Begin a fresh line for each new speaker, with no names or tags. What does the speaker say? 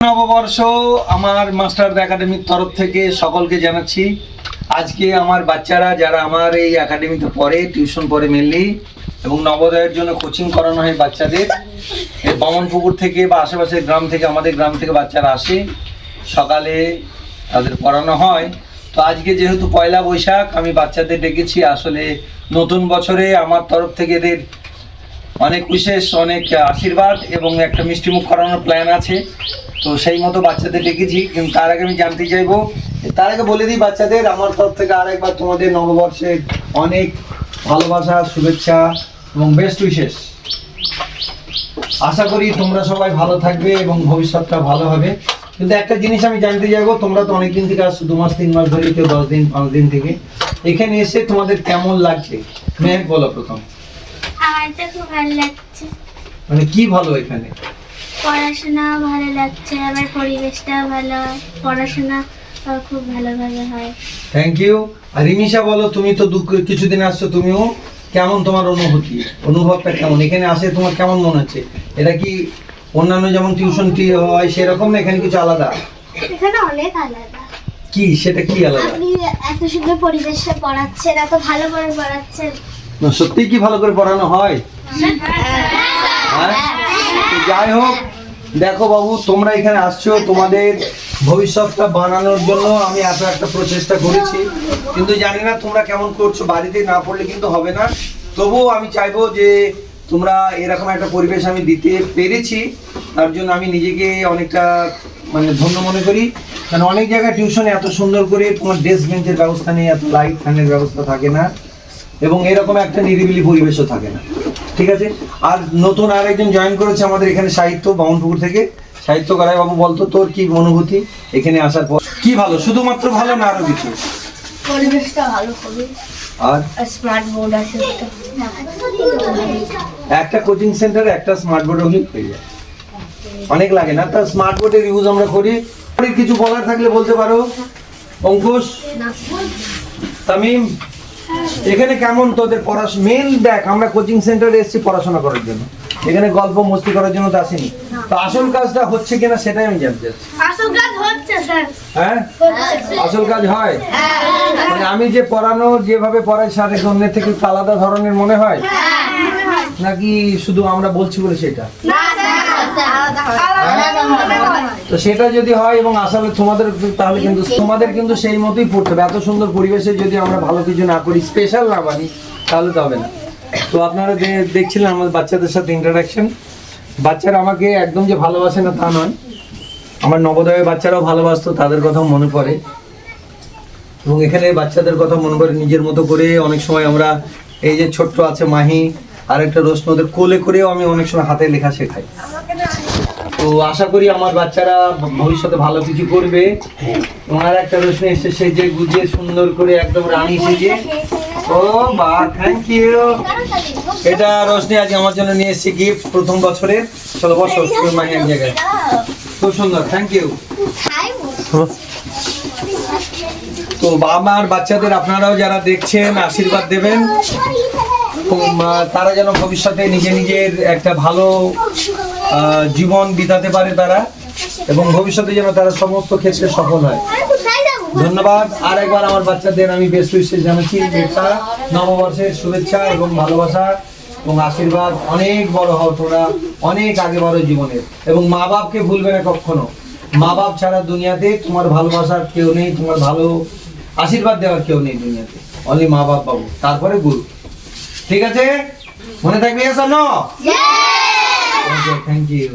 নববর্ষ আমার মাস্টার একাডেমির তরফ থেকে সকলকে জানাচ্ছি। আজকে আমার বাচ্চারা যারা আমার এই একাডেমিতে পড়ে, টিউশন পড়ে মেনলি, এবং নবোদয়ের জন্য কোচিং করানো হয় বাচ্চাদের, এই বামনপুকুর থেকে বা আশেপাশের গ্রাম থেকে, আমাদের গ্রাম থেকে বাচ্চারা আসে, সকালে তাদের পড়ানো হয়। তো আজকে যেহেতু পয়লা বৈশাখ, আমি বাচ্চাদের ডেকেছি। আসলে নতুন বছরে আমার তরফ থেকে এদের অনেক বিশেষ অনেক আশীর্বাদ এবং একটা মিষ্টিমুখ করানোর প্ল্যান আছে। তো সেই মতো বাচ্চাদের ডেকেছি। কিন্তু তার আগে আমি জানতে চাইবো, তার আগে বলে দিই বাচ্চাদের আমার তরফ থেকে আরেকবার তোমাদের নববর্ষের অনেক ভালোবাসা, শুভেচ্ছা এবং বেস্ট উইশেস। আশা করি তোমরা সবাই ভালো থাকবে এবং ভবিষ্যৎটা ভালো হবে। কিন্তু একটা জিনিস আমি জানতে চাইবো, তোমরা তো অনেকদিন থেকে আসছো, 2 মাস 3 মাস ধরে, কেউ 10 দিন 5 দিন থেকে, এখানে এসে তোমাদের কেমন লাগছে? মেহেক বলো প্রথম।
আমার তো খুব ভালো লাগছে।
মানে কি ভালো এখানে?
পড়াশোনা ভালো লাগছে, আবার পরিবেশটা ভালো, পড়াশোনা খুব ভালোভাবে হয়।
Thank you. আর রিমিশা বলো, তুমি তো কিছুদিন আসছো, তুমিও কেমন, তোমার অনুভবটা কেমন? এখানে আসে তোমার কেমন মনে হচ্ছে? এটা কি অন্যান্য যেমন টিউশন হয় সেরকম না, এখানে কিছু আলাদা?
এখানে অনেক আলাদা।
কি সেটা কি আলাদা?
আপনি এত সুন্দর পরিবেশে পড়াচ্ছেন, এত ভালো করে পড়াচ্ছেন।
না সত্যি কি ভালো করে পড়ানো হয়? হ্যাঁ, তো যাই হোক, দেখো বাবু, তোমরা এখানে আসছো, তোমাদের ভবিষ্যৎটা বানানোর জন্য আমি এত একটা প্রচেষ্টা করেছি, কিন্তু জানি না তোমরা কেমন করছো। বাড়িতে না পড়লে কিন্তু হবে না। তবুও আমি চাইবো যে তোমরা এরকম একটা পরিবেশ আমি দিতে পেরেছি, তার জন্য আমি নিজেকে অনেকটা ধন্য মনে করি। কারণ অনেক জায়গায় টিউশনে এত সুন্দর করে তোমার ডেস্ক বেঞ্চের ব্যবস্থা নেই, এত লাইট ফ্যানের ব্যবস্থা থাকে না, এবং এরকম একটা নিরিবিলি পরিবেশও থাকে না। ঠিক আছে। আর নতুন আর একজন জয়েন করেছে আমাদের এখানে, সাহিত্য, বামনপুকুর থেকে। সাহিত্য করাই বাবু, বলতো তোর কি অনুভূতি এখানে আসার পর? কি ভালো, শুধুমাত্র ভালো না আরো কিছু?
পরিবেশটা ভালো হবে,
আর
স্মার্ট বোর্ড আছে।
একটা কোচিং সেন্টারে একটা স্মার্ট বোর্ড হলে হয়ে যায়, অনেক লাগে না? তা স্মার্ট বোর্ডের ইউজ আমরা করি। কিছু বলার থাকলে বলতে পারো। অঙ্কুশ, তামিম, এখানে কেমন তোদের পড়াশোনা? মেন দেখ, আমরা কোচিং সেন্টারে এসেছি পড়াশোনা করার জন্য, এখানে গল্প মস্তি করার জন্য তো আসিনি। তো আসল কাজটা হচ্ছে কিনা সেটাই আমি জানতে চাচ্ছি।
আসল কাজ হচ্ছে স্যার।
হ্যাঁ, আসল কাজ হয়। মানে আমি যে পড়ানো, যেভাবে পড়াই, সাথে অন্যের থেকে আলাদা ধরনের মনে হয় নাকি শুধু আমরা বলছি বলে সেটা? তো সেটা যদি হয় এবং আসলে তোমাদের, তাহলে কিন্তু তোমাদের কিন্তু সেই মতোই পড়তে হবে। এত সুন্দর পরিবেশে যদি আমরা ভালো কিছু না করি, স্পেশাল না বানি, তাহলে তো হবে না। তো আপনারা দেখছিলেন আমাদের বাচ্চাদের সাথে ইন্টারাকশন। বাচ্চারা আমাকে একদম যে ভালোবাসে না তা নয়, আমার নবোদয়ের বাচ্চারাও ভালোবাসতো, তাদের কথাও মনে পড়ে, এবং এখানে বাচ্চাদের কথা মনে পড়ে নিজের মতো করে। অনেক সময় আমরা, এই যে ছোট্ট আছে মাহি, আর একটা রোশন, ওদের কোলে করেও আমি অনেক সময় হাতে লেখা শেখাই। তো আশা করি আমার বাচ্চারা ভবিষ্যতে ভালো কিছু করবে। তোমার একটা রোশনি এসে সেজে গুজিয়ে সুন্দর করে একদম রানী সেজে। ও বা, থ্যাংক ইউ। এটা রোশনি আজ আমার জন্য নিয়ে এসেছে গিফট, প্রথম বছরে। চলো বসো মাহি এক জায়গায়। খুব সুন্দর, থ্যাংক ইউ। তো আমার বাচ্চাদের আপনারাও যারা দেখছেন আশীর্বাদ দেবেন, তারা যেন ভবিষ্যতে নিজের একটা ভালো জীবন বিতাতে পারে তারা, এবং ভবিষ্যতে যেন তারা সমস্ত ক্ষেত্রে সফল হয়। ধন্যবাদ। আর একবার আমার বাচ্চাদের আমি বেস্ট উইশেস জানাচ্ছি। নববর্ষের শুভেচ্ছা এবং ভালোবাসা এবং আশীর্বাদ। অনেক বড় হও তোমরা, অনেক আগে বাড়ো জীবনে, এবং মা বাপকে ভুলবে না কখনো। মা বাপ ছাড়া দুনিয়াতে তোমার ভালোবাসার কেউ নেই, তোমার ভালো আশীর্বাদ দেওয়ার কেউ নেই দুনিয়াতে, অনলি মা বাপ বাবু, তারপরে গুরু। ঠিক আছে, মনে থাকবে? yes or no?
Yes!
Okay, thank you.